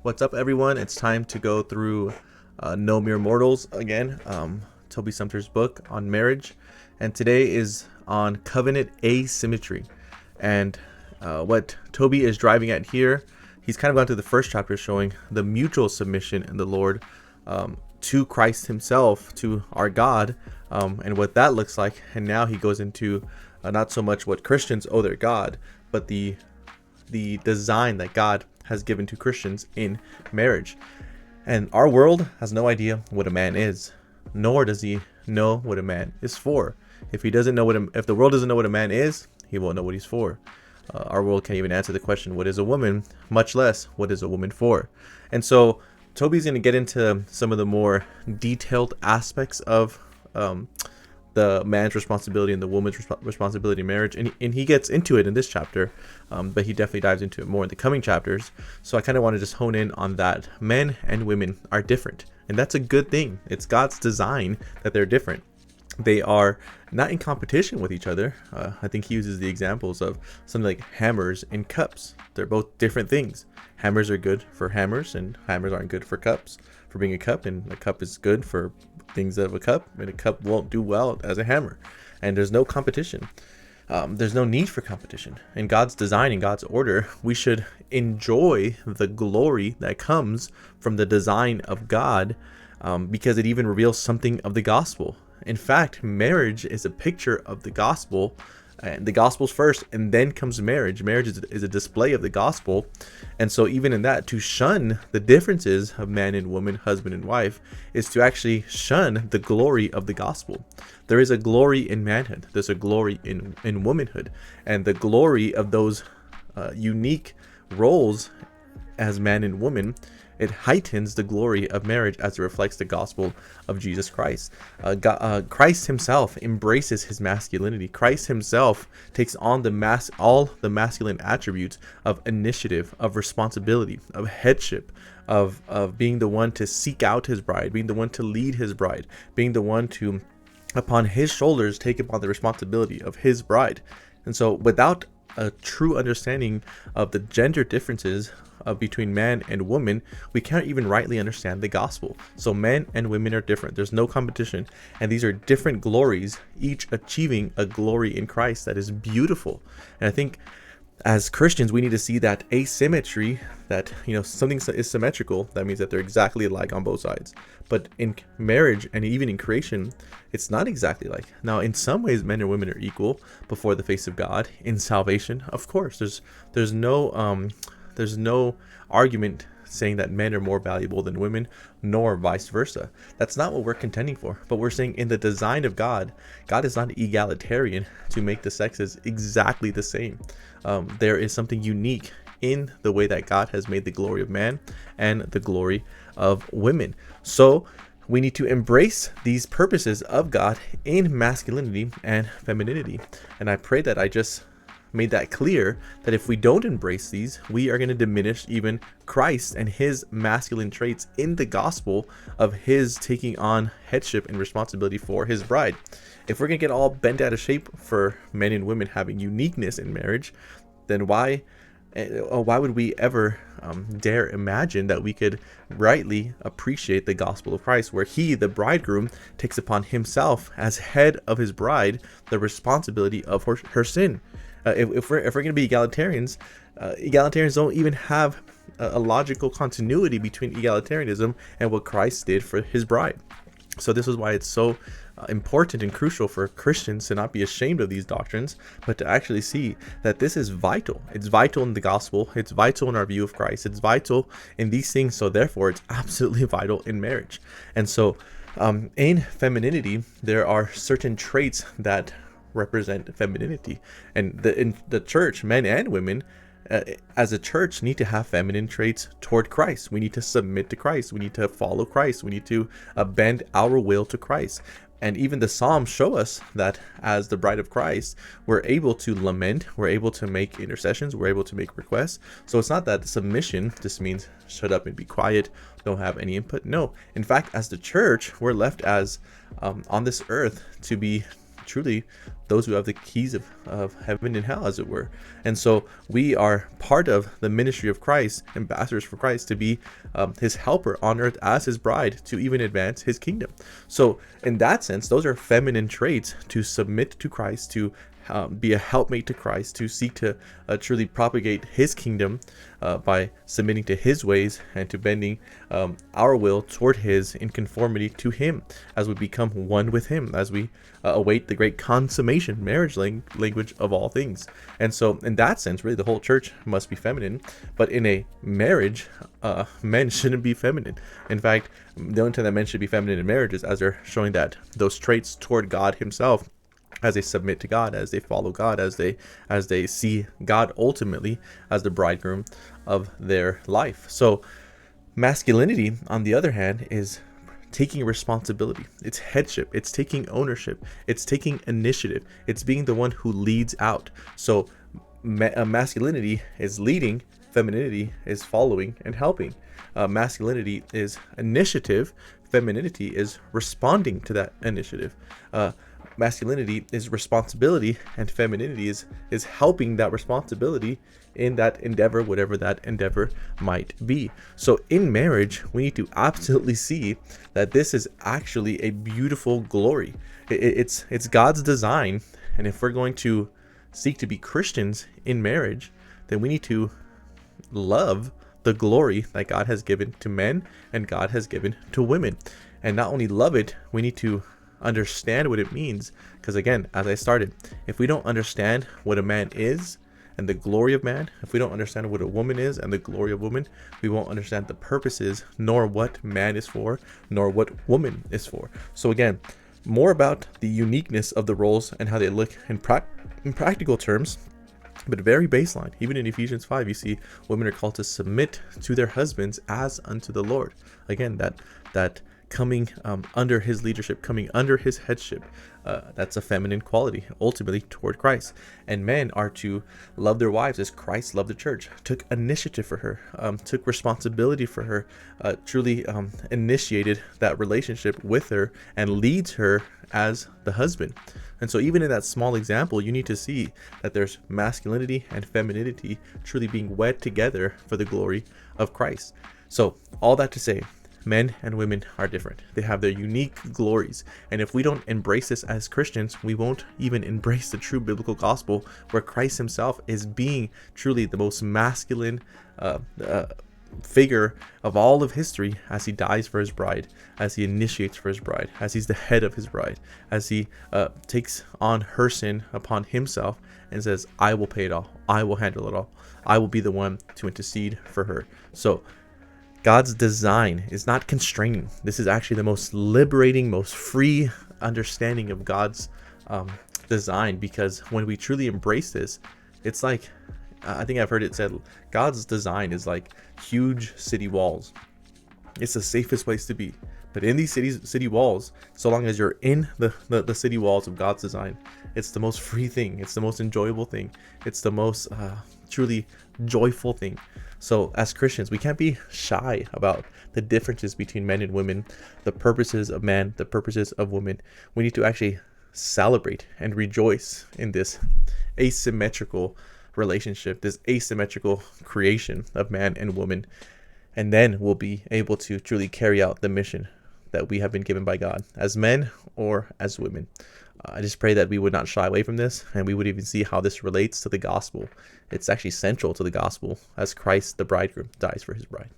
What's up, everyone? It's time to go through No Mere Mortals again, Toby Sumter's book on marriage. And today is on covenant asymmetry. And what Toby is driving at here, he's kind of gone through the first chapter showing the mutual submission in the Lord to Christ himself, to our God, and what that looks like. And now he goes into not so much what Christians owe their God, but the design that God has given to Christians in marriage. And our world has no idea what a man is, nor does he know what a man is for. If he doesn't know if the world doesn't know what a man is, he won't know what he's for. Our world can't even answer the question, what is a woman, much less what is a woman for. And so Toby's going to get into some of the more detailed aspects of the man's responsibility and the woman's responsibility in marriage, and he gets into it in this chapter, but he definitely dives into it more in the coming chapters. So I kind of want to just hone in on that. Men and women are different, and that's a good thing. It's God's design that they're different. They are not in competition with each other. I think he uses the examples of something like hammers and cups. They're both different things. Hammers are good for hammers, and hammers aren't good for cups, for being a cup, and a cup is good for things of a cup, and a cup won't do well as a hammer. And there's no competition. There's no need for competition. In God's design, in God's order, we should enjoy the glory that comes from the design of God, because it even reveals something of the gospel. In fact, marriage is a picture of the gospel, and the gospel's first, and then comes marriage. Marriage is a display of the gospel. And so even in that, to shun the differences of man and woman, husband and wife, is to actually shun the glory of the gospel. There is a glory in manhood. There's a glory in womanhood. And the glory of those unique roles as man and woman, it heightens the glory of marriage as it reflects the gospel of Jesus Christ. Christ himself embraces his masculinity. Christ himself takes on all the masculine attributes of initiative, of responsibility, of headship, of being the one to seek out his bride, being the one to lead his bride, being the one to, upon his shoulders, take upon the responsibility of his bride. And so without a true understanding of the gender differences between man and woman, we can't even rightly understand the gospel. So men and women are different. There's no competition, and these are different glories, each achieving a glory in Christ that is beautiful. And I think as Christians, we need to see that asymmetry, that something is symmetrical, that means that they're exactly alike on both sides. But in marriage and even in creation, it's not exactly like. Now, in some ways, men and women are equal before the face of God. In salvation, of course, there's no argument saying that men are more valuable than women, nor vice versa. That's not what we're contending for. But we're saying in the design of God, God is not egalitarian to make the sexes exactly the same. There is something unique in the way that God has made the glory of man and the glory of women. So we need to embrace these purposes of God in masculinity and femininity. And I pray that I just made that clear, that if we don't embrace these, we are going to diminish even Christ and his masculine traits in the gospel of his taking on headship and responsibility for his bride. If we're going to get all bent out of shape for men and women having uniqueness in marriage, then why would we ever dare imagine that we could rightly appreciate the gospel of Christ, where he, the bridegroom, takes upon himself as head of his bride the responsibility of her sin? If we're going to be egalitarians, egalitarians don't even have a logical continuity between egalitarianism and what Christ did for his bride. So this is why it's so important and crucial for Christians to not be ashamed of these doctrines, but to actually see that this is vital. It's vital in the gospel. It's vital in our view of Christ. It's vital in these things. So therefore, it's absolutely vital in marriage. And so in femininity, there are certain traits that represent femininity, and in the church, men and women as a church need to have feminine traits toward Christ. We need to submit to Christ. We need to follow Christ. We need to bend our will to Christ. And even the Psalms show us that as the bride of Christ, we're able to lament, we're able to make intercessions, we're able to make requests. So it's not that submission just means shut up and be quiet, don't have any input. No, in fact, as the church, we're left as on this earth to be truly those who have the keys of heaven and hell, as it were. And so we are part of the ministry of Christ, ambassadors for Christ, to be his helper on earth as his bride, to even advance his kingdom. So in that sense, those are feminine traits: to submit to Christ, to be a helpmate to Christ, to seek to truly propagate his kingdom by submitting to his ways and to bending our will toward his in conformity to him, as we become one with him, as we await the great consummation, marriage language of all things. And so in that sense, really the whole church must be feminine. But in a marriage, men shouldn't be feminine. In fact, the only time that men should be feminine in marriage is as they're showing that those traits toward God himself, as they submit to God, as they follow God, as they see God ultimately as the bridegroom of their life. So masculinity, on the other hand, is taking responsibility. It's headship. It's taking ownership. It's taking initiative. It's being the one who leads out. So masculinity is leading. Femininity is following and helping. Masculinity is initiative. Femininity is responding to that initiative. Masculinity is responsibility, and femininity is helping that responsibility in that endeavor, whatever that endeavor might be. So in marriage, we need to absolutely see that this is actually a beautiful glory. It's God's design, and if we're going to seek to be Christians in marriage, then we need to love the glory that God has given to men and God has given to women. And not only love it, we need to understand what it means, because again, as I started, if we don't understand what a man is and the glory of man, if we don't understand what a woman is and the glory of woman, we won't understand the purposes, nor what man is for, nor what woman is for. So again, more about the uniqueness of the roles and how they look in practical terms, but very baseline. Even in Ephesians 5, you see women are called to submit to their husbands as unto the Lord. Again, that coming under his leadership, coming under his headship, that's a feminine quality, ultimately toward Christ. And men are to love their wives as Christ loved the church, took initiative for her, took responsibility for her, truly initiated that relationship with her and leads her as the husband. And so even in that small example, you need to see that there's masculinity and femininity truly being wed together for the glory of Christ. So all that to say, men and women are different. They have their unique glories. And if we don't embrace this as Christians, we won't even embrace the true biblical gospel, where Christ himself is being truly the most masculine figure of all of history, as he dies for his bride, as he initiates for his bride, as he's the head of his bride, as he takes on her sin upon himself and says, I will pay it all. I will handle it all. I will be the one to intercede for her. So God's design is not constraining. This is actually the most liberating, most free understanding of God's design, because when we truly embrace this, it's like, I think I've heard it said, God's design is like huge city walls. It's the safest place to be. But in these city walls, so long as you're in the city walls of God's design, it's the most free thing. It's the most enjoyable thing. It's the most truly joyful thing. So as Christians, we can't be shy about the differences between men and women, the purposes of man, the purposes of women. We need to actually celebrate and rejoice in this asymmetrical relationship, this asymmetrical creation of man and woman. And then we'll be able to truly carry out the mission that we have been given by God as men or as women. I just pray that we would not shy away from this, and we would even see how this relates to the gospel. It's actually central to the gospel, as Christ, the bridegroom, dies for his bride.